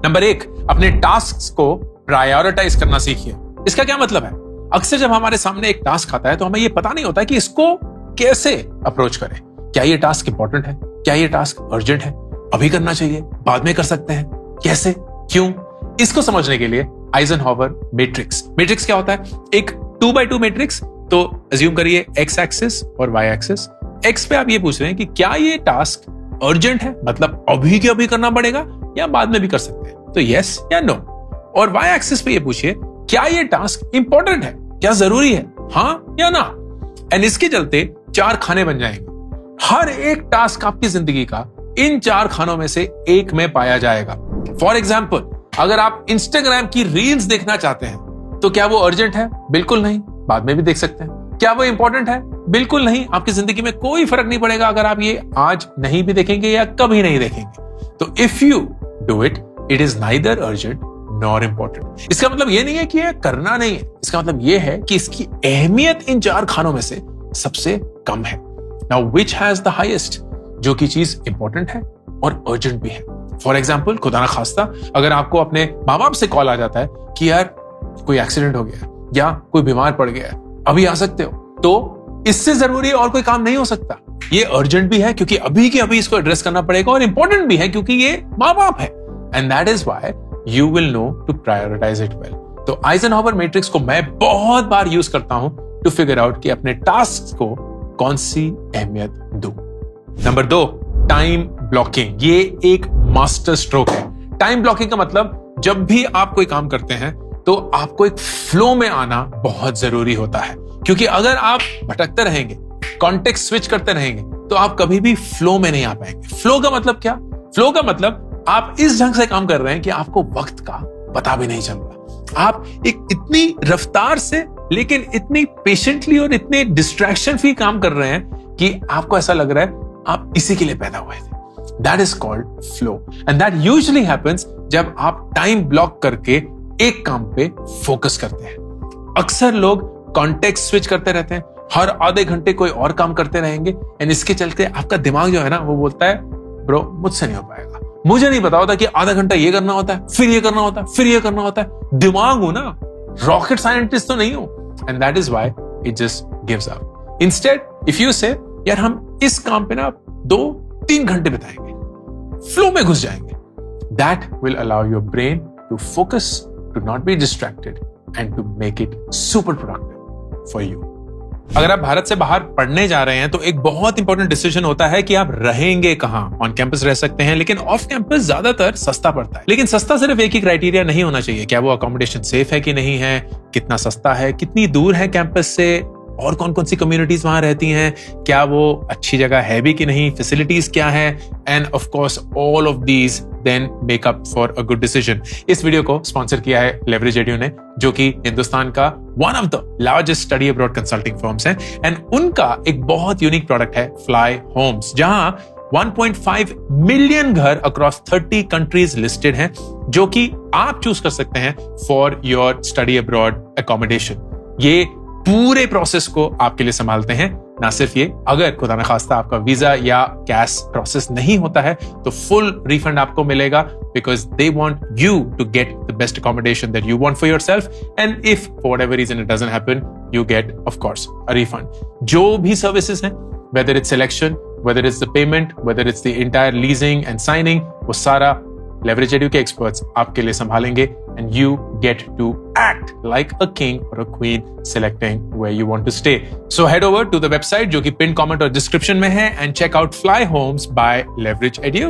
Number 1, अपने tasks को prioritise करना सीखिए। इसका क्या मतलब है? अक्सर जब हमारे सामने एक टास्क आता है तो हमें यह पता नहीं होता कि इसको कैसे अप्रोच करें। क्या ये टास्क इंपॉर्टेंट है? क्या ये टास्क अर्जेंट है? अभी करना चाहिए? बाद में कर सकते हैं? कैसे? क्यों? इसको समझने के लिए आइजनहॉवर मैट्रिक्स। मैट्रिक्स क्या होता है? एक 2x2 मैट्रिक्स। तो अज्यूम करिए एक्स एक्सिस और वाई एक्सिस। एक्स पे आप ये पूछ रहे हैं कि क्या ये टास्क अर्जेंट है, मतलब अभी के अभी करना पड़ेगा या बाद में भी कर सकते हैं, तो यस या नो। और वाई एक्सिस पे ये पूछिए क्या ये टास्क इंपॉर्टेंट है, क्या जरूरी है, हाँ या ना। एंड इसके चलते 4 खाने बन जाएंगे। हर एक टास्क आपकी जिंदगी का इन 4 खानों में से एक में पाया जाएगा। फॉर एग्जाम्पल, अगर आप इंस्टाग्राम की रील्स देखना चाहते हैं तो क्या वो अर्जेंट है? बिल्कुल नहीं, बाद में भी देख सकते हैं। क्या वो इंपॉर्टेंट है? बिल्कुल नहीं, आपकी जिंदगी में कोई फर्क नहीं पड़ेगा अगर आप ये आज नहीं भी देखेंगे या कभी नहीं देखेंगे। तो if you do it, it is neither urgent nor important. इसका मतलब ये नहीं है कि ये करना नहीं है, इसका मतलब ये है कि इसकी अहमियत इन 4 खानों में से सबसे कम है। Now which has the highest? जो की चीज इंपॉर्टेंट है और अर्जेंट भी है। फॉर एग्जाम्पल, खुदा ना खास्ता अगर आपको अपने माँ बाप से कॉल आ जाता है कि यार कोई एक्सीडेंट हो गया या कोई बीमार पड़ गया है, अभी आ सकते हो, तो इससे जरूरी और कोई काम नहीं हो सकता। ये अर्जेंट भी है क्योंकि अभी के अभी इसको एड्रेस करना पड़ेगा, और इंपॉर्टेंट भी है क्योंकि ये माँ बाप है। And that is why you will know to prioritise it well. तो आइजनहॉवर मैट्रिक्स को मैं बहुत बार यूज करता हूं टू फिगर आउट कि अपने टास्क को कौन सी अहमियत दूं। Number 2, time blocking. ये एक मास्टर स्ट्रोक है। टाइम ब्लॉकिंग का मतलब जब भी आप कोई काम करते हैं तो आपको एक फ्लो में आना बहुत जरूरी होता है, क्योंकि अगर आप भटकते रहेंगे, कॉन्टेक्स्ट स्विच करते रहेंगे, तो आप कभी भी फ्लो में नहीं आ पाएंगे। फ्लो का मतलब क्या? फ्लो का मतलब आप इस ढंग से काम कर रहे हैं कि आपको वक्त का पता भी नहीं चल रहा। आप एक इतनी रफ्तार से लेकिन इतनी पेशेंटली और इतने डिस्ट्रैक्शन फ्री काम कर रहे हैं कि आपको ऐसा लग रहा है आप इसी के लिए पैदा हुए थे। That is called flow, and that usually happens जब आप टाइम ब्लॉक करके एक काम पे फोकस करते हैं। अक्सर लोग कॉन्टेक्स्ट स्विच करते रहते हैं, हर आधे घंटे कोई और काम करते रहेंगे, एंड इसके चलते आपका दिमाग जो है ना वो बोलता है ब्रो मुझसे नहीं हो पाएगा। मुझे नहीं पता होता कि आधा घंटा ये करना होता है, फिर ये करना होता है, फिर ये करना होता है। दिमाग हो ना, रॉकेट साइंटिस्ट तो नहीं हो। And that is why it just gives up. Instead if you से यार हम इस काम पे ना 2-3 घंटे बिताएंगे, फ्लो में घुस जाएंगे, that will allow your brain to focus, to not be distracted and to make it super productive for you. अगर आप भारत से बाहर पढ़ने जा रहे हैं तो एक बहुत इंपॉर्टेंट डिसीजन होता है कि आप रहेंगे कहां। ऑन कैंपस रह सकते हैं, लेकिन ऑफ कैंपस ज्यादातर सस्ता पड़ता है। लेकिन सस्ता सिर्फ एक ही क्राइटेरिया नहीं होना चाहिए, क्या वो अकोमोडेशन सेफ है कि नहीं है, कितना सस्ता है, कितनी दूर है कैंपस से, और कौन कौन सी कम्युनिटीज वहां रहती हैं, क्या वो अच्छी जगह है भी कि नहीं, फैसिलिटीज क्या है, and of course all of these then make up for a good decision. इस वीडियो को स्पॉन्सर किया है लेवरेज एड्यू ने, जो कि हिंदुस्तान का one of the largest study abroad consulting firms है, एंड उनका एक बहुत यूनिक प्रोडक्ट है फ्लाई होम्स, जहां 1.5 मिलियन घर अक्रॉस 30 कंट्रीज लिस्टेड हैं, जो कि आप चूज कर सकते हैं for your study abroad accommodation. ये पूरे प्रोसेस को आपके लिए संभालते हैं। ना सिर्फ ये, अगर खुदा न खास्ता आपका वीजा या कैश प्रोसेस नहीं होता है तो फुल रिफंड आपको मिलेगा, because they want you to get the best accommodation that you want for yourself, and if for whatever reason it doesn't happen, you get of course a refund. जो भी services हैं, whether it's selection, whether it's the payment, whether it's the entire leasing and signing, वो सारा leverage edu के experts आपके लिए संभालेंगे, and you get to act like a king or a queen selecting where you want to stay. So head over to the website जो कि pinned comment और description में है, and check out Fly Homes by Leverage Edu.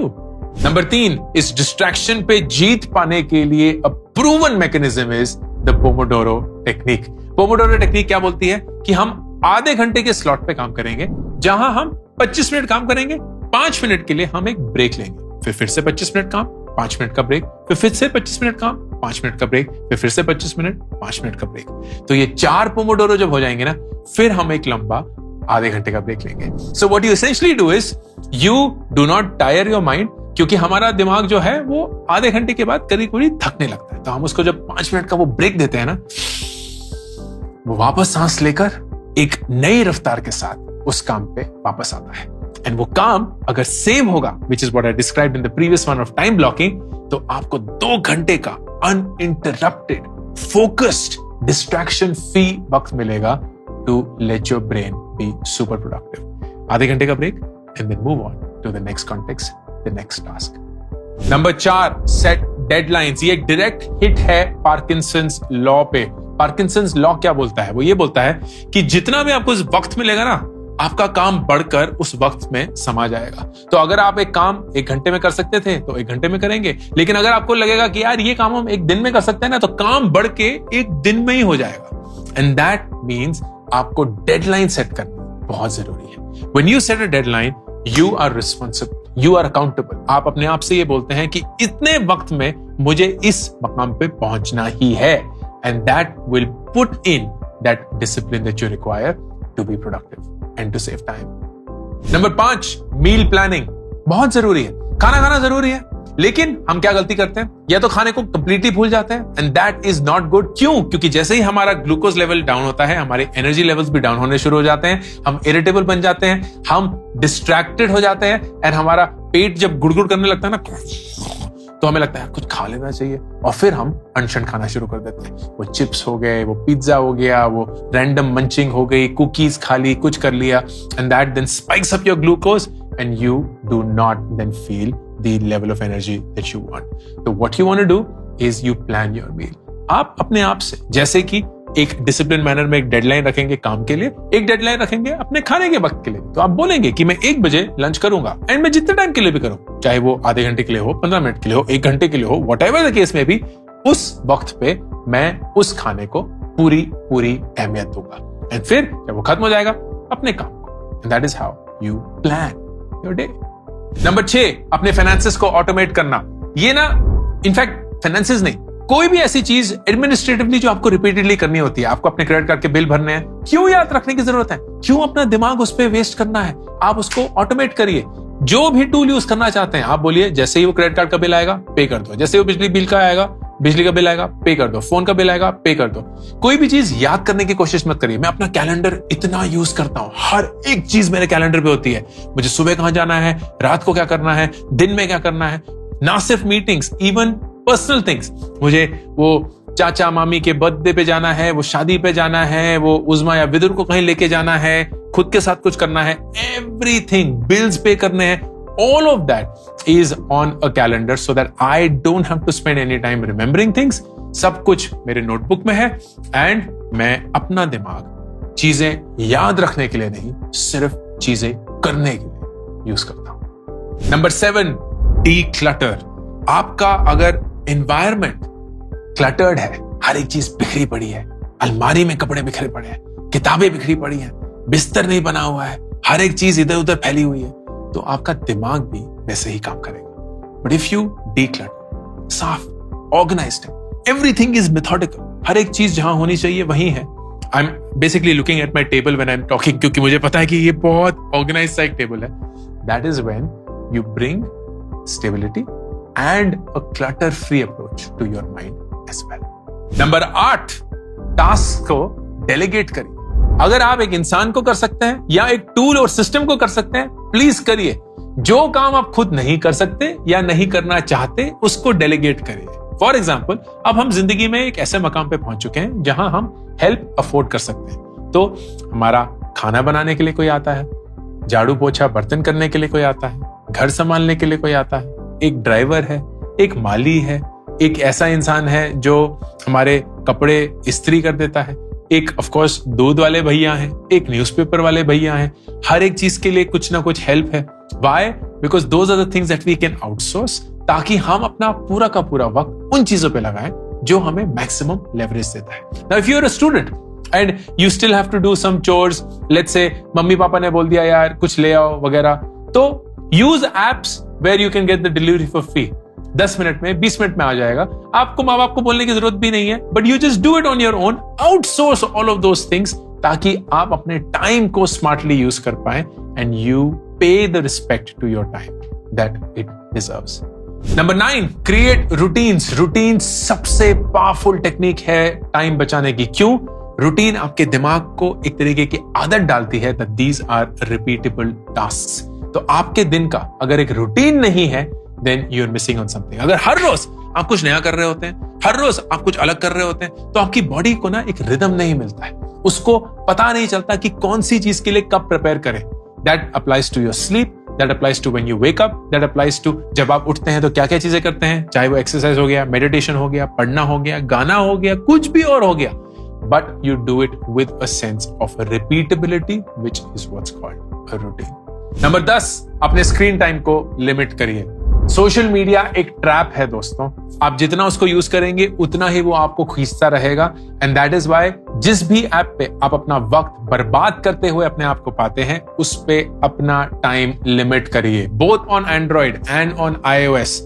Number 3, इस distraction पे जीत पाने के लिए a proven mechanism is the Pomodoro technique. Pomodoro technique क्या बोलती है कि हम आधे घंटे के स्लॉट पे काम करेंगे, जहां हम 25 मिनट काम करेंगे, 5 मिनट के लिए हम एक ब्रेक लेंगे, फिर से 25 मिनट काम, 5 मिनट का ब्रेक, फिर से 25 मिनट काम, 5 मिनट का ब्रेक, फिर से 25 मिनट, 5 मिनट का ब्रेक। तो ये 4 पोमोडोरो जब हो जाएंगे ना, फिर हम एक लंबा आधे घंटे का ब्रेक लेंगे। So what you essentially do is you do not tyre your mind, क्योंकि हमारा दिमाग जो है वो आधे घंटे के बाद करीब करीब थकने लगता है। तो हम उसको जब 5 मिनट का वो ब्रेक देते हैं ना, वो वापस सांस लेकर एक नई रफ्तार के साथ उस काम पे वापस आता है। एंड वो काम अगर सेम होगा, which is what I described in the previous one of time blocking, तो आपको 2 घंटे का अनइंटरप्टेड फोकस्ड डिस्ट्रैक्शन फ्री वक्त मिलेगा to let your brain be super productive. आधे घंटे का break and then move on to the next context, the next task. Number 4, set deadlines. ये डायरेक्ट हिट है पार्किंसंस लॉ पे। पार्किंसंस लॉ क्या बोलता है? वो ये बोलता है कि जितना भी आपको इस वक्त मिलेगा ना, आपका काम बढ़कर उस वक्त में समा जाएगा। तो अगर आप एक काम 1 घंटे में कर सकते थे तो 1 घंटे में करेंगे, लेकिन अगर आपको लगेगा कि यार ये काम हम 1 दिन में कर सकते हैं ना, तो काम बढ़ के 1 दिन में ही हो जाएगा। एंड दैट मीन्स आपको डेडलाइन सेट करना बहुत जरूरी है। When you set a deadline, you are responsible, you are accountable. आप अपने आप से ये बोलते हैं कि इतने वक्त में मुझे इस मकाम पे पहुंचना ही है, and that will put in that discipline that you require to be productive and to save time. Number 5, meal planning बहुत जरूरी है। खाना खाना जरूरी है, लेकिन हम क्या गलती करते हैं? या तो खाने को कंप्लीटली भूल जाते हैं, and that is not good. क्यों? क्योंकि जैसे ही हमारा ग्लूकोज लेवल डाउन होता है, हमारे एनर्जी लेवल्स भी डाउन होने शुरू हो जाते हैं, हम इरिटेबल बन जाते हैं, हम डिस्ट्रैक्टेड हो जाते हैं, एंड हमारा पेट जब गुड़गुड़ करने लगता है ना, तो हमें लगता है कुछ खा लेना चाहिए, और फिर हम अनशन खाना शुरू कर देते हैं। वो चिप्स हो गए, वो पिज्जा हो गया, वो रैंडम मंचिंग हो गई, कुकीज खा ली, कुछ कर लिया, and that then spikes up your glucose and you do not then feel the level of energy that you want. तो what you want to do is you plan your meal. आप अपने आप से, जैसे कि एक डिसिप्लिन मैनर में एक डेडलाइन रखेंगे काम के लिए, एक डेडलाइन रखेंगे अपने खाने के वक्त के लिए। तो आप बोलेंगे कि मैं 1 बजे लंच करूंगा, एंड मैं जितने टाइम के लिए भी करूं, चाहे वो आधे घंटे के लिए हो, 15 मिनट के लिए हो, 1 घंटे के लिए हो, व्हाटएवर द केस में भी, उस वक्त पे मैं उस खाने को पूरी अहमियत दूंगा। एंड फिर जब वो खत्म हो जाएगा, अपने काम को। That is how you plan your day. Number 6, अपने फाइनेंसेस को ऑटोमेट करना। ये ना, इनफैक्ट फाइनेंसेस नहीं, कोई भी ऐसी चीज एडमिनिस्ट्रेटिवली जो आपको रिपीटेडली करनी होती है, आपको अपने क्रेडिट कार्ड के बिल भरने हैं, क्यों याद रखने की जरूरत है? क्यों अपना दिमाग उस पर वेस्ट करना है? आप उसको ऑटोमेट करिए। जो भी टूल यूज करना चाहते हैं, आप बोलिए जैसे ही वो क्रेडिट कार्ड का बिल आएगा, पे कर दो। जैसे वो बिजली बिल का आएगा, बिजली का बिल आएगा, पे कर दो। फोन का बिल आएगा, पे कर दो। कोई भी चीज याद करने की कोशिश मत करिए। मैं अपना कैलेंडर इतना यूज करता हूं, हर एक चीज मेरे कैलेंडर पे होती है। मुझे सुबह कहां जाना है, रात को क्या करना है, दिन में क्या करना है। ना सिर्फ मीटिंग्स, इवन पर्सनल थिंग्स। मुझे वो चाचा मामी के बर्थडे पे जाना है, वो शादी पे जाना है, वो उज़मा या विदुर को कहीं लेके जाना है, खुद के साथ कुछ करना है, एवरीथिंग, बिल्स पे करने हैं, all of that is on a calendar so that I don't have to spend any time remembering things. सब कुछ मेरे नोटबुक में है, एंड मैं अपना दिमाग चीजें याद रखने के लिए नहीं, सिर्फ चीजें करने के लिए यूज करता हूं। Number 7, declutter। आपका अगर एनवायरमेंट क्लटर्ड है, हर एक चीज बिखरी पड़ी है, अलमारी में कपड़े बिखरे पड़े हैं, किताबें बिखरी पड़ी हैं, बिस्तर नहीं बना हुआ है, हर एक चीज इधर उधर फैली हुई है, तो आपका दिमाग भी वैसे ही काम करेगा। बट इफ यू डीक्लटर, साफ, ऑर्गेनाइज्ड, एवरीथिंग इज मेथोडिकल, हर एक चीज जहां होनी चाहिए वहीं है। I am basically looking at my table when I am talking, क्योंकि मुझे पता है कि ये बहुत ऑर्गेनाइज्ड सा एक टेबल है। That is when you bring stability and a clutter-free approach to your mind as well. Number 8, task को डेलीगेट करिए। अगर आप एक इंसान को कर सकते हैं या एक टूल और सिस्टम को कर सकते हैं, प्लीज करिए। जो काम आप खुद नहीं कर सकते या नहीं करना चाहते, उसको डेलीगेट करिए। फॉर एग्जाम्पल, अब हम जिंदगी में एक ऐसे मकाम पे पहुंच चुके हैं जहां हम हेल्प अफोर्ड कर सकते हैं। तो हमारा खाना बनाने के लिए कोई आता है, झाड़ू पोछा बर्तन करने के लिए कोई आता है, घर संभालने के लिए कोई आता है, एक ड्राइवर है, एक माली है, एक ऐसा इंसान है जो हमारे कपड़े इस्त्री कर देता है, एक ऑफ कोर्स दूध वाले भैया हैं, एक न्यूज़पेपर वाले भैया हैं। हर एक चीज के लिए कुछ ना कुछ हेल्प है। Why? Because those are the things that we can outsource, ताकि हम अपना पूरा का पूरा वक्त उन चीजों पे लगाएं जो हमें मैक्सिमम लेवरेज देता है। Now if you are a student and you still have to do some chores, let's say मम्मी पापा ने बोल दिया यार कुछ ले आओ वगैरह, तो use apps where you can get the delivery for free. 10 minute में, 20 मिनट में आ जाएगा। आपको माँ बाप को बोलने की जरूरत भी नहीं है, but you just do it on your own, outsource all of those things, ताकि आप अपने टाइम को स्मार्टली यूज कर पाए and you pay the respect to your time that it deserves. Number 9, create routines. Routine सबसे powerful technique है time बचाने की। क्यों? रूटीन आपके दिमाग को एक तरीके की आदत डालती है that these are repeatable tasks. तो आपके दिन का अगर एक रूटीन नहीं है, then you're missing on something. अगर हर रोज आप कुछ नया कर रहे होते हैं, हर रोज आप कुछ अलग कर रहे होते हैं, तो आपकी बॉडी को ना एक रिदम नहीं मिलता है, उसको पता नहीं चलता कि कौन सी चीज के लिए कब प्रिपेयर करें. That applies to your sleep, that applies to when you wake up, that applies to जब आप उठते हैं तो क्या क्या चीजें करते हैं, चाहे वो एक्सरसाइज हो गया, मेडिटेशन हो गया, पढ़ना हो गया, गाना हो गया, कुछ भी और हो गया. But you do it with a sense of repeatability, which is what's called a routine. Number 10, अपने स्क्रीन टाइम को लिमिट करिए. सोशल मीडिया एक ट्रैप है दोस्तों, आप जितना उसको यूज करेंगे उतना ही वो आपको खींचता रहेगा. एंड दैट इज वाई जिस भी ऐप पे आप अपना वक्त बर्बाद करते हुए अपने आप को पाते हैं, उस पे अपना टाइम लिमिट करिए. Both on Android and on iOS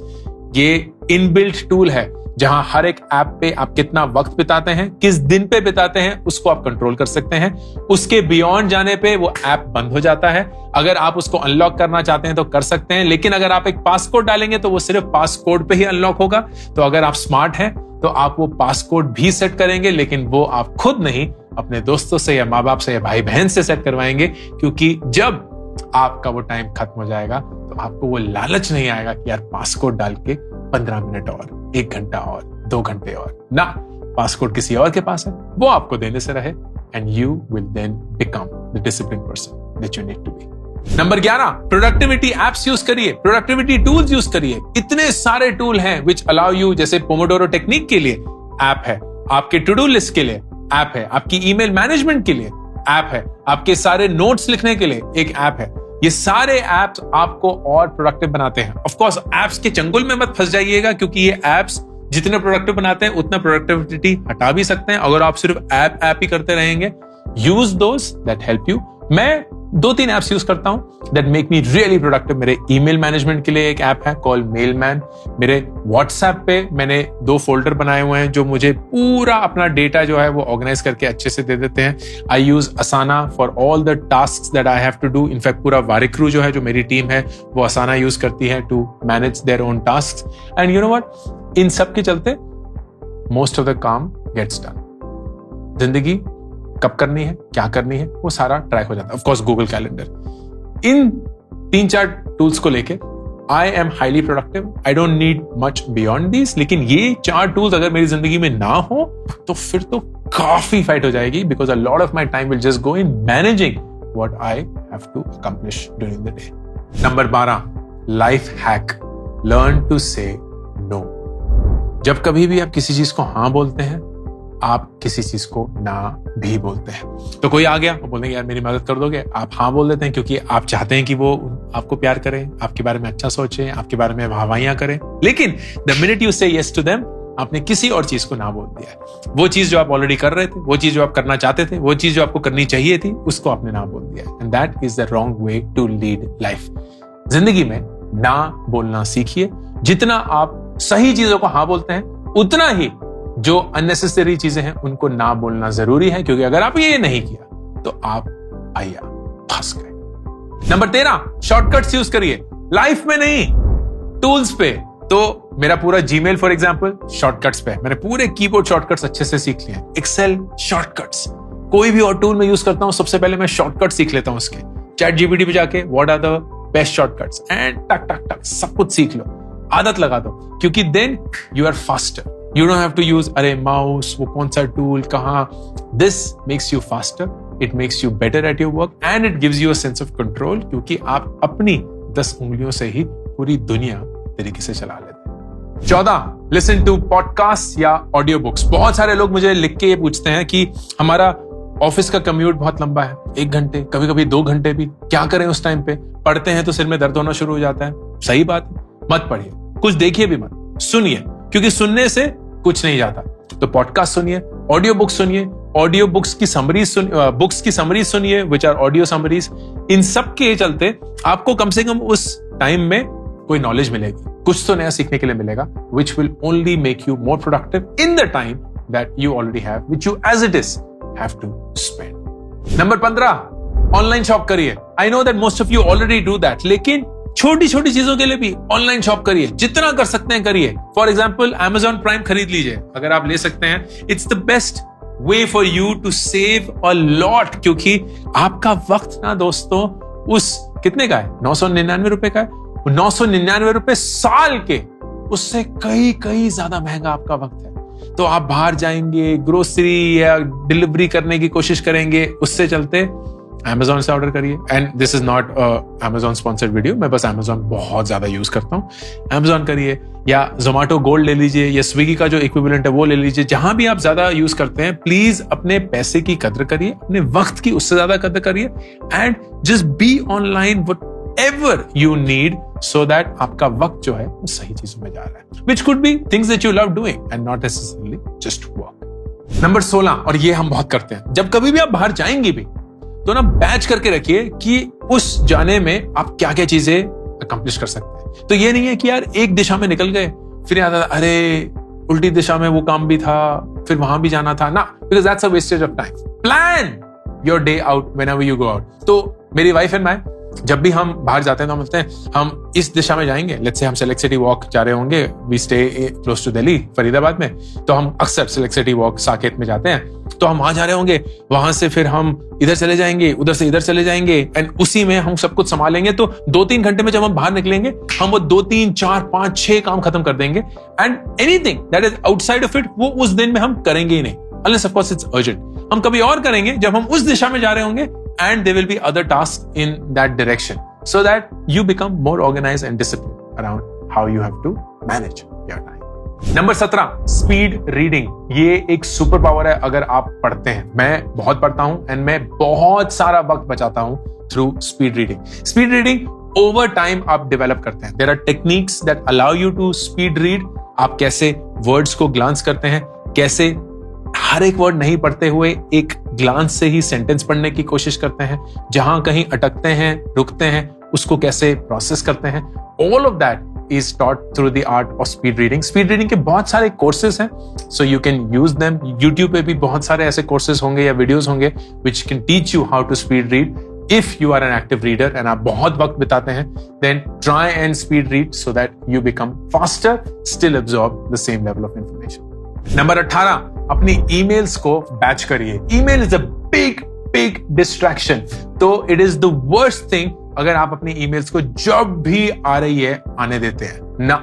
ये इनबिल्ट टूल है जहां हर एक ऐप पे आप कितना वक्त बिताते हैं, किस दिन पे बिताते हैं, उसको आप कंट्रोल कर सकते हैं. उसके बियॉन्ड जाने पे वो ऐप बंद हो जाता है. अगर आप उसको अनलॉक करना चाहते हैं तो कर सकते हैं, लेकिन अगर आप एक पासकोड डालेंगे तो वो सिर्फ पासकोड पे ही अनलॉक होगा. तो अगर आप स्मार्ट हैं तो आप वो पासकोड भी सेट करेंगे, लेकिन वो आप खुद नहीं, अपने दोस्तों से या माँ बाप से या भाई बहन से सेट करवाएंगे. क्योंकि जब आपका वो टाइम खत्म हो जाएगा तो आपको वो लालच नहीं आएगा कि यार पासकोड डाल के 15 मिनट और, 1 घंटा और, 2 घंटे और. ना, पासकोड किसी और के पास है, वो आपको देने से रहे, and you will then become the discipline person that you need to be. Number 11, productivity apps use करिए, प्रोडक्टिविटी टूल्स यूज करिए. इतने सारे टूल हैं विच अलाउ यू, जैसे पोमोडोरो टेक्निक के लिए ऐप है, आपके टू डू लिस्ट के लिए ऐप है, आपकी ईमेल मैनेजमेंट के लिए ऐप है, आपके सारे नोट्स लिखने के लिए एक ऐप है. ये सारे एप्स आपको और प्रोडक्टिव बनाते हैं. ऑफ कोर्स एप्स के चंगुल में मत फंस जाइएगा, क्योंकि ये एप्स जितने प्रोडक्टिव बनाते हैं उतना प्रोडक्टिविटी हटा भी सकते हैं अगर आप सिर्फ ऐप ही करते रहेंगे. Use those that help you. मैं 2-3 एप्स यूज करता हूं that make me really productive. मेरे ईमेल मैनेजमेंट के लिए एक ऐप है कॉल्ड मेलमैन. मेरे व्हाट्सएप पे मैंने 2 फोल्डर बनाए हुए हैं जो मुझे पूरा अपना डेटा जो है वो ऑर्गेनाइज करके अच्छे से दे देते हैं. I use Asana for all the tasks that I have to do. In fact पूरा वारिक्रू जो है, जो मेरी टीम है, वो असाना यूज करती है to manage their own tasks. And you know what, इन सब के चलते मोस्ट ऑफ द काम गेट्स डन. जिंदगी कब करनी है, क्या करनी है, वो सारा ट्रैक हो जाता है. Of course Google calendar. In 3-4 tools को लेके I am highly productive. I don't need much beyond this. लेकिन ये 4 टूल्स अगर मेरी जिंदगी में ना हो तो फिर तो काफी फाइट हो जाएगी, because a lot of my time will just go in managing what I have to accomplish during the day. Number 12, life hack, learn to say no. जब कभी भी आप किसी चीज को हाँ बोलते हैं, आप किसी चीज को ना भी बोलते हैं. तो कोई आ गया, वो बोलेंगे यार मेरी मदद कर दोगे, आप हाँ बोल देते हैं क्योंकि आप चाहते हैं कि वो आपको प्यार करें, आपके बारे में अच्छा सोचें, आपके बारे में वाहवाहियां करें. लेकिन द मिनट यू से यस टू देम, आपने किसी और चीज को ना बोल दिया. वो चीज जो आप ऑलरेडी कर रहे थे, वो चीज जो आप करना चाहते थे, वो चीज जो आपको करनी चाहिए थी, उसको आपने ना बोल दिया. And that is the wrong way to lead life. जिंदगी में ना बोलना सीखिए. जितना आप सही चीजों को हाँ बोलते हैं, उतना ही जो अननेसेसरी चीजें हैं उनको ना बोलना जरूरी है, क्योंकि अगर आप ये नहीं किया तो आप फंस गए. नंबर 13, शॉर्टकट्स यूज करिए. लाइफ में नहीं, टूल्स पे. तो मेरा पूरा जीमेल फॉर एग्जांपल शॉर्टकट्स पे. मैंने पूरे कीबोर्ड शॉर्टकट्स अच्छे से सीख लिए. Excel shortcuts. कोई भी और टूल मैं यूज करता हूं, सबसे पहले मैं शॉर्टकट सीख लेता हूं उसके. चैट जीपीटी पे जाके what are the best shortcuts, and टक टक टक सब कुछ सीख लो, आदत लगा दो, क्योंकि then you are faster. You don't have to use अरे माउस, वो कौन सा टूल कहां. This makes you faster, it makes you better at your work, and it gives you a sense of control, क्योंकि आप अपनी 10 उंगलियों से ही पूरी दुनिया तरीके से चला लेते हैं. 14, listen to podcasts या ऑडियो बुक्स. बहुत सारे लोग मुझे लिख के ये पूछते हैं कि हमारा ऑफिस का कम्यूट बहुत लंबा है, 1 घंटे, कभी कभी 2 घंटे भी, क्या करें उस टाइम पे. पढ़ते हैं तो सिर में दर्द होना शुरू हो जाता है. सही बात है, मत पढ़िए, कुछ देखिए भी मत, सुनिए, क्योंकि सुनने से कुछ नहीं जाता. तो पॉडकास्ट सुनिए, ऑडियो बुक्स सुनिए, ऑडियो बुक्स की समरीज सुनिए, बुक्स की समरीज सुनिए विच आर ऑडियो समरीज. इन सब के चलते आपको कम से कम उस टाइम में कोई नॉलेज मिलेगी, कुछ तो नया सीखने के लिए मिलेगा, which will only make you more productive in the time that you already have, which you as it is have to spend. Number 15, online shop करिए. I know that most of you already do that, लेकिन छोटी छोटी चीजों के लिए भी online shop करिए. जितना कर सकते हैं करिए. फॉर एग्जाम्पल Amazon प्राइम खरीद लीजिए अगर आप ले सकते हैं. It's the best way for you to save a lot, क्योंकि आपका वक्त ना दोस्तों उस कितने का है, 999 रुपए का है, ₹999 साल के, उससे कई कई ज्यादा महंगा आपका वक्त है। तो आप बाहर जाएंगे, ग्रोसरी या डिलीवरी करने की कोशिश करेंगे, उससे चलते Amazon से ऑर्डर करिए। And this is not Amazon sponsored video, मैं बस Amazon बहुत ज्यादा यूज करता हूं। Amazon करिए या Zomato गोल्ड ले लीजिए या स्विगी का जो इक्विवेलेंट है वो ले लीजिए। जहां भी आप ज्यादा यूज करते हैं, प्लीज अपने पैसे की कदर करिए, अपने वक्त की उससे ज्यादा कदर करिए, and just be online whatever you need, so that आपका वक्त जो है वो सही चीजों में जा रहा है, which could be things that you love doing and not necessarily just work. Number 16, और ये हम बहुत करते हैं, जब कभी भी आप बाहर जाएंगे भी तो ना बैच करके रखिए कि उस जाने में आप क्या क्या चीजें अकम्प्लिश कर सकते हैं। तो ये नहीं है कि यार एक दिशा में निकल गए, फिर याद आता अरे उल्टी दिशा में वो काम भी था, फिर वहां भी जाना था ना, because that's a wastage of time. Plan your day out whenever you go out. तो मेरी वाइफ एंड मैं जब भी हम बाहर जाते हैं तो हम बोलते हैं हम इस दिशा में जाएंगे। लेट्स से हम सेलेक्ट सिटी वॉक जा रहे होंगे, we stay close to Delhi, Faridabad में, तो हम अक्सर सेलेक्ट सिटी वॉक साकेत में जाते हैं। तो हम वहां जा रहे होंगे, वहां से फिर हम इधर चले जाएंगे, उधर से इधर चले जाएंगे, एंड उसी में हम सब कुछ संभालेंगे। तो 2-3 घंटे में जब हम बाहर निकलेंगे, हम वो 2, 3, 4, 5, 6 काम खत्म कर देंगे, and anything that is outside of it वो उस दिन में हम करेंगे ही नहीं, unless of course it's urgent. हम कभी और करेंगे जब हम उस दिशा में जा रहे होंगे, and there will be other task in that direction, so that you become more organized and disciplined around how you have to manage your time. Number 17, speed reading. ये एक सुपर पावर है अगर आप पढ़ते हैं। मैं बहुत पढ़ता हूं एंड मैं बहुत सारा वक्त बचाता हूं through speed reading. Speed reading over time आप डेवलप करते हैं। There are techniques that allow you to speed read. आप कैसे वर्ड्स को ग्लांस करते हैं, कैसे हर एक वर्ड नहीं पढ़ते हुए एक ग्लांस से ही सेंटेंस पढ़ने की कोशिश करते हैं, जहां कहीं अटकते हैं, रुकते हैं, उसको कैसे प्रोसेस करते हैं। All of that is taught through the art of speed reading. Speed reading के बहुत सारे कोर्सेज हैं, so you can use them. YouTube पे भी बहुत सारे ऐसे कोर्सेज होंगे या वीडियोस होंगे which can teach you how to speed read. If you are an active reader and आप बहुत वक्त बिताते हैं, then try and speed read so that you become faster, still absorb the same level of information. Number 18, अपनी emails को batch करिए। Email is a big big distraction, तो it is the worst thing अगर आप अपनी emails को जब भी आ रही है आने देते हैं ना।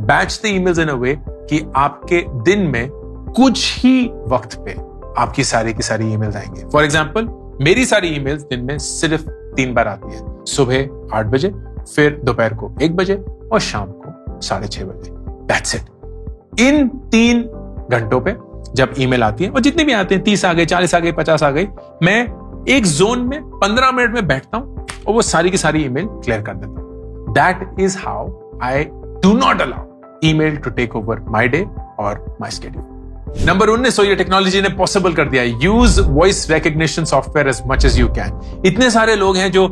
बैच द ईमेल्स इन अ वे कि आपके दिन में कुछ ही वक्त पे आपकी सारी की सारी ईमेल्स आएंगे। फॉर एग्जांपल, मेरी सारी ईमेल्स दिन में सिर्फ 3 बार आती है, सुबह 8 बजे, फिर दोपहर को 1 बजे और शाम को 6:30 बजे। That's it. इन 3 घंटों पे जब ईमेल आती है, और जितने भी आते हैं 30 आ गए, 40 आ गए, 50 आ गई, मैं एक जोन में 15 मिनट में बैठता हूं और वो सारी की सारी ईमेल क्लियर कर देता हूं। That is how I do not allow email to take over my day और माई शेड्यूल। नंबर 19, ये टेक्नोलॉजी ने पॉसिबल कर दिया है। Use voice recognition software as much as you can. इतने सारे लोग हैं जो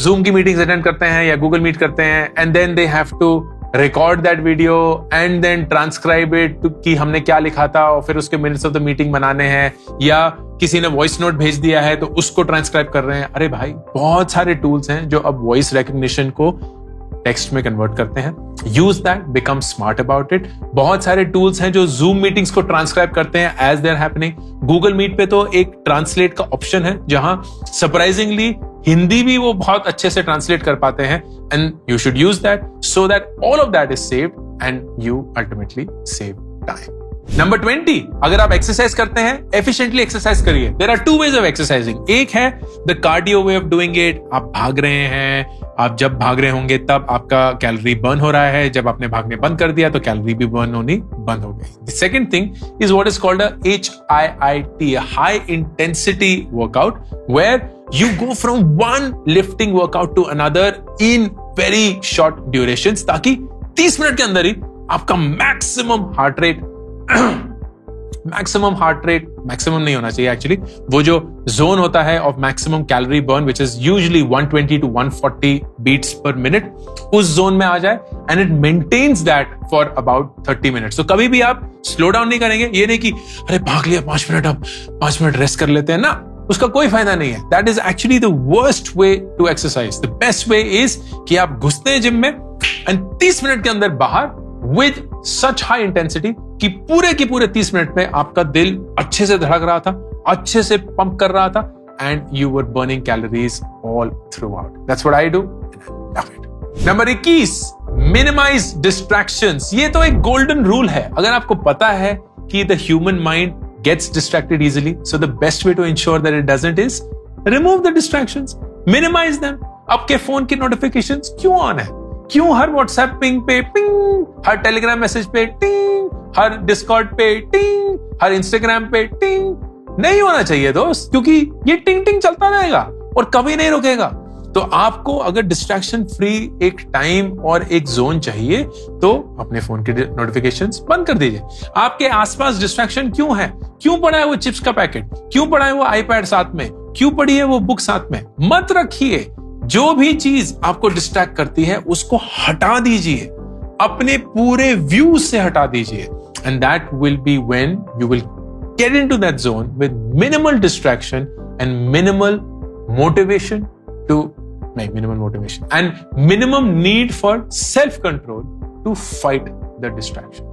जूम की मीटिंग्स अटेंड करते हैं या गूगल मीट करते हैं, and then they have to record that video and then transcribe it कि हमने क्या लिखा था, और फिर उसके मिनट्स ऑफ द मीटिंग बनाने हैं, या किसी ने वॉइस नोट भेज दिया है तो उसको ट्रांसक्राइब कर रहे हैं। अरे भाई, बहुत सारे टूल्स हैं जो अब वॉइस रिकग्निशन को टेक्स्ट में कन्वर्ट करते हैं। Use that, become smart about it. बहुत सारे टूल्स हैं जो जूम मीटिंग्स को ट्रांसक्राइब करते हैं as they're happening. Google Meet पे तो एक ट्रांसलेट का ऑप्शन है जहां सरप्राइजिंगली हिंदी भी वो बहुत अच्छे से ट्रांसलेट कर पाते हैं, and you should use that so that all of that is saved and you ultimately save time. Number 20, अगर आप एक्सरसाइज करते हैं, एफिशिएंटली एक्सरसाइज करिए। There are 2 ways of exercising. एक है the cardio way of doing it. आप भाग रहे हैं, आप जब भाग रहे होंगे तब आपका कैलोरी बर्न हो रहा है, जब आपने भागने बंद कर दिया तो कैलोरी भी बर्न होनी बंद हो गई। The second thing is what is called HIIT, high intensity workout, where you go from one lifting workout to another in very short durations, ताकि 30 मिनट के अंदर ही आपका मैक्सिमम हार्ट रेट मैक्सिमम नहीं होना चाहिए एक्चुअली, वो जो जोन होता है of maximum calorie burn which is usually 120 to 140 beats per minute, उस जोन में आ जाए, and it maintains that for about 30 minutes. तो कभी भी आप स्लो डाउन नहीं करेंगे। ये नहीं कि अरे भाग लिया 5 मिनट, अब 5 मिनट रेस्ट कर लेते हैं ना, उसका कोई फायदा नहीं है। That is actually the worst way to exercise. The best way is कि आप घुसते हैं जिम में एंड 30 मिनट के अंदर बाहर विद सच हाई इंटेंसिटी कि पूरे के पूरे 30 मिनट में आपका दिल अच्छे से धड़क रहा था, अच्छे से पंप कर रहा था, and you were burning calories all throughout. That's what I do, love it. Number 21, minimize distractions. ये तो एक गोल्डन रूल है। अगर आपको पता है कि the human mind gets distracted easily, so the best way to ensure that it doesn't is remove the distractions, minimize them. आपके फोन की नोटिफिकेशंस क्यों ऑन है? क्यों हर व्हाट्सएप पिंग पे पिंग, हर टेलीग्राम मैसेज पे टिंग, हर डिस्कॉर्ड पे टिंग, हर इंस्टाग्राम पे टिंग? नहीं होना चाहिए दोस्त, क्योंकि ये टिंग टिंग चलता रहेगा और कभी नहीं रुकेगा। तो आपको अगर डिस्ट्रैक्शन फ्री एक टाइम और एक जोन चाहिए तो अपने फोन के नोटिफिकेशंस बंद कर दीजिए। आपके आसपास डिस्ट्रैक्शन क्यों है? क्यों पड़ा है वो चिप्स का पैकेट? क्यों पड़ा है वो आईपैड साथ में? क्यों पड़ी है वो बुक साथ में? मत रखिए। जो भी चीज आपको डिस्ट्रैक्ट करती है उसको हटा दीजिए, अपने पूरे व्यू से हटा दीजिए, and that will be when you will get into that zone with minimal distraction and minimal motivation and minimum need for self-control to fight the distraction.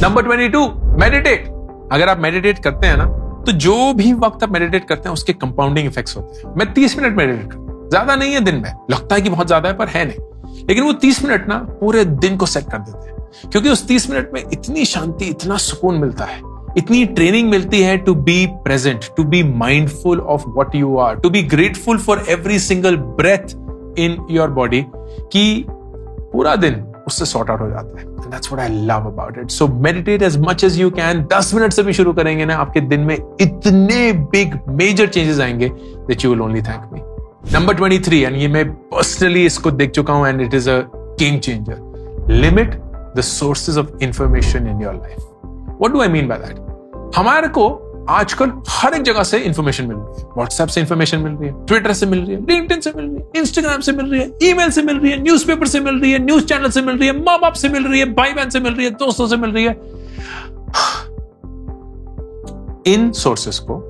Number 22, meditate. अगर आप meditate करते हैं ना, तो जो भी वक्त आप meditate करते हैं उसके compounding effects होते हैं। मैं 30 मिनट meditate करता हूं, ज्यादा नहीं है दिन में, लगता है कि बहुत ज्यादा है पर है नहीं, लेकिन वो 30 मिनट ना पूरे दिन को सेट कर देते हैं, क्योंकि उस 30 मिनट में इतनी शांति, इतना सुकून मिलता है, इतनी ट्रेनिंग मिलती है to be present, to be mindful of what you are, to be grateful for every single breath in your body, कि पूरा दिन उससे सॉर्ट आउट हो जाता है। And that's what I love about it. So meditate as much as you can. 10 minute से भी शुरू करेंगे ना, आपके दिन में इतने बिग मेजर चेंजेस आएंगे that you will only thank me. Number 23, and ये मैं पर्सनली इसको देख चुका हूं and it is a game changer. Limit the sources of information in your life. What do I mean by that? हमारे को आजकल हर एक जगह से इंफॉर्मेशन मिल रही है। व्हाट्सएप से इंफॉर्मेशन मिल रही है, ट्विटर से मिल रही है, लिंक्डइन से मिल रही है, इंस्टाग्राम से मिल रही है, ईमेल से मिल रही है, न्यूज़पेपर से मिल रही है, न्यूज चैनल से मिल रही है, माँ बाप से मिल रही है, भाई बहन से मिल रही है, दोस्तों से मिल रही है। इन सोर्सेस को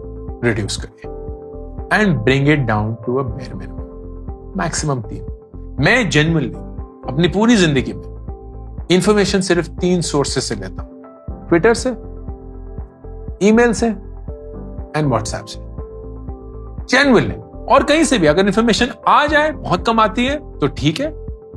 रिड्यूस करिए and bring it down to a bare minimum, maximum 3। मैं जेन्युइनली अपनी पूरी जिंदगी में इंफॉर्मेशन सिर्फ 3 सोर्सेस से लेता हूं, ट्विटर से, ईमेल से एंड व्हाट्सएप से, जेन्युइनली। और कहीं से भी अगर इंफॉर्मेशन आ जाए, बहुत कम आती है तो ठीक है,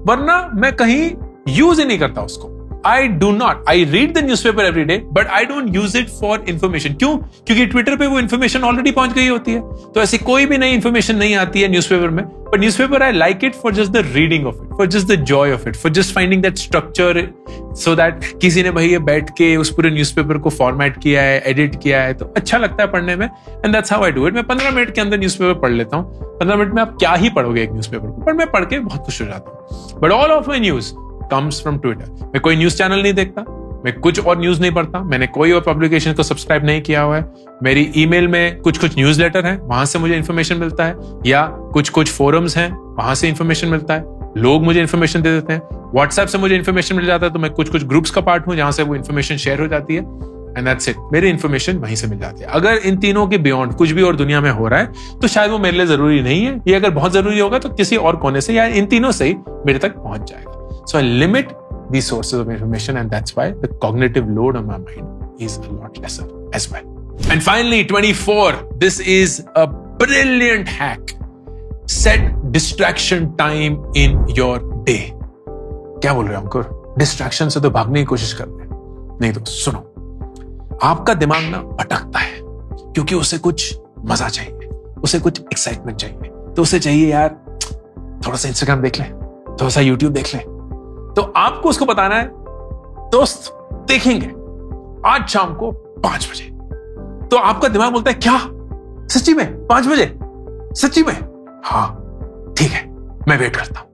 वरना मैं कहीं यूज ही नहीं करता उसको। I read the newspaper every day, but I don't use it for information. क्यों? क्योंकि ट्विटर पे वो इन्फॉर्मेशन ऑलरेडी पहुंच गई होती है, तो ऐसी कोई भी नई इन्फॉर्मेशन नहीं आती है न्यूज़पेपर में। But newspaper I like it for just the reading of it, for just the joy of it, for just finding that structure, so that किसी ने भैया बैठ के उस पूरे न्यूज़पेपर को फॉर्मेट किया है, एडिट किया है, तो अच्छा लगता है पढ़ने में। And that's how I do it. मैं 15 मिनट के अंदर न्यूज़पेपर पढ़ लेता हूँ। 15 मिनट में आप क्या ही पढ़ोगे एक न्यूज़पेपर को, पर मैं पढ़ के बहुत खुश हो जाता हूँ। But all of my news comes from Twitter. मैं कोई न्यूज चैनल नहीं देखता, मैं कुछ और न्यूज नहीं पढ़ता, मैंने कोई और पब्लिकेशन को सब्सक्राइब नहीं किया हुआ है। मेरी ईमेल में कुछ न्यूज़लेटर है, वहां से मुझे इंफॉर्मेशन मिलता है, या कुछ फोरम्स हैं, वहां से इंफॉर्मेशन मिलता है, लोग मुझे इंफॉर्मेशन दे देते हैं। व्हाट्सएप से मुझे इंफॉर्मेशन मिल जाता है, तो मैं कुछ ग्रुप्स का पार्ट हूं जहां से वो इंफॉर्मेशन शेयर हो जाती है, एंड दैट्स इट। मेरी इंफॉर्मेशन वहीं से मिल जाती है। अगर इन तीनों के बियॉन्ड कुछ भी और दुनिया में हो रहा है तो शायद वो मेरे लिए जरूरी नहीं है, ये अगर बहुत जरूरी होगा तो किसी और कोने से या इन तीनों से ही मेरे तक पहुंच जाएगा। सो आई limit these sources of information, and that's why the cognitive load on my mind is a lot lesser as well. And finally, 24, this is a brilliant hack. Set distraction time in your day. क्या बोल रहे हो अंकुर? Distraction से तो भागने की कोशिश कर रहे हैं। नहीं तो सुनो, आपका दिमाग ना भटकता है क्योंकि उसे कुछ मजा चाहिए, उसे कुछ एक्साइटमेंट चाहिए, तो उसे चाहिए यार थोड़ा सा इंस्टाग्राम देख ले, थोड़ा सा यूट्यूब देख ले। तो आपको उसको बताना है, दोस्त देखेंगे आज शाम को 5 बजे। तो आपका दिमाग बोलता है क्या? सच्ची में 5 बजे? सच्ची में? हाँ ठीक है, मैं वेट करता हूं।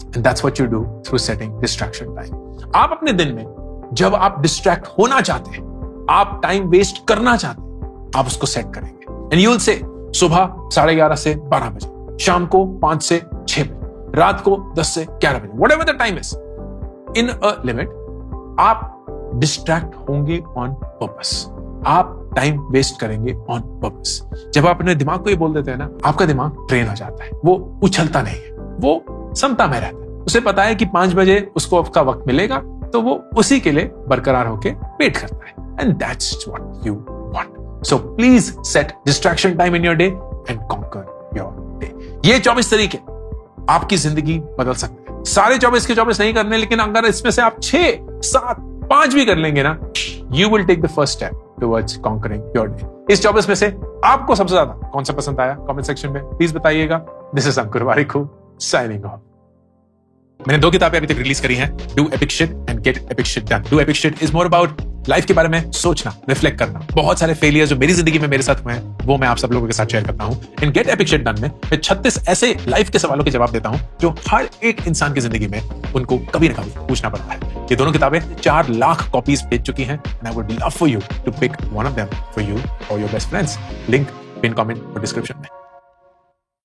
And that's what you do through setting distraction time. आप अपने दिन में जब आप डिस्ट्रैक्ट होना चाहते हैं, आप टाइम वेस्ट करना चाहते हैं, आप उसको सेट करेंगे। एंड यू विल से सुबह 11:30 से 12 बजे, शाम को 5 से 6 बजे, रात को 10 से 11 बजे, whatever the time is, in a limit आप डिस्ट्रैक्ट होंगे ऑन पर्पस, आप टाइम वेस्ट करेंगे ऑन पर्पस। जब आप अपने दिमाग को ये बोल देते हैं ना, आपका दिमाग ट्रेन हो जाता है, वो उछलता नहीं है, वो समता में रहता है। उसे पता है कि 5 बजे उसको आपका वक्त मिलेगा, तो वो उसी के लिए बरकरार होकर वेट करता है। And that's what you want. So please set distraction time in your day and conquer your day. ये 24 तरीके आपकी जिंदगी बदल सकते हैं। सारे 24 के 24 नहीं करने, लेकिन अगर इसमें से आप 6, 7, 5 भी कर लेंगे ना, you will take the first step towards conquering your day. इस 24 में से आपको सबसे ज्यादा कौन सा पसंद आया? कमेंट सेक्शन में प्लीज बताइएगा। This is Ankur Warikoo signing off. मैंने 2 किताबें अभी तक रिलीज करी हैं, do epic shit and gate epic shit done. Do epic shit is more about life के बारे में सोचना, रिफ्लेक्ट करना। बहुत सारे फेलियर जो मेरी जिंदगी में मेरे साथ हुए हैं वो मैं आप सब लोगों के साथ शेयर करता हूं। इन गेट एपिक शिट डन में मैं 36 ऐसे लाइफ के सवालों के जवाब देता हूं जो हर एक इंसान की जिंदगी में उनको कभी ना कभी पूछना पड़ता है। ये दोनों किताबें 4 लाख कॉपीज बेच चुकी हैं and I would love for you to pick one of them for you और your best friends. Link pin comment और डिस्क्रिप्शन में।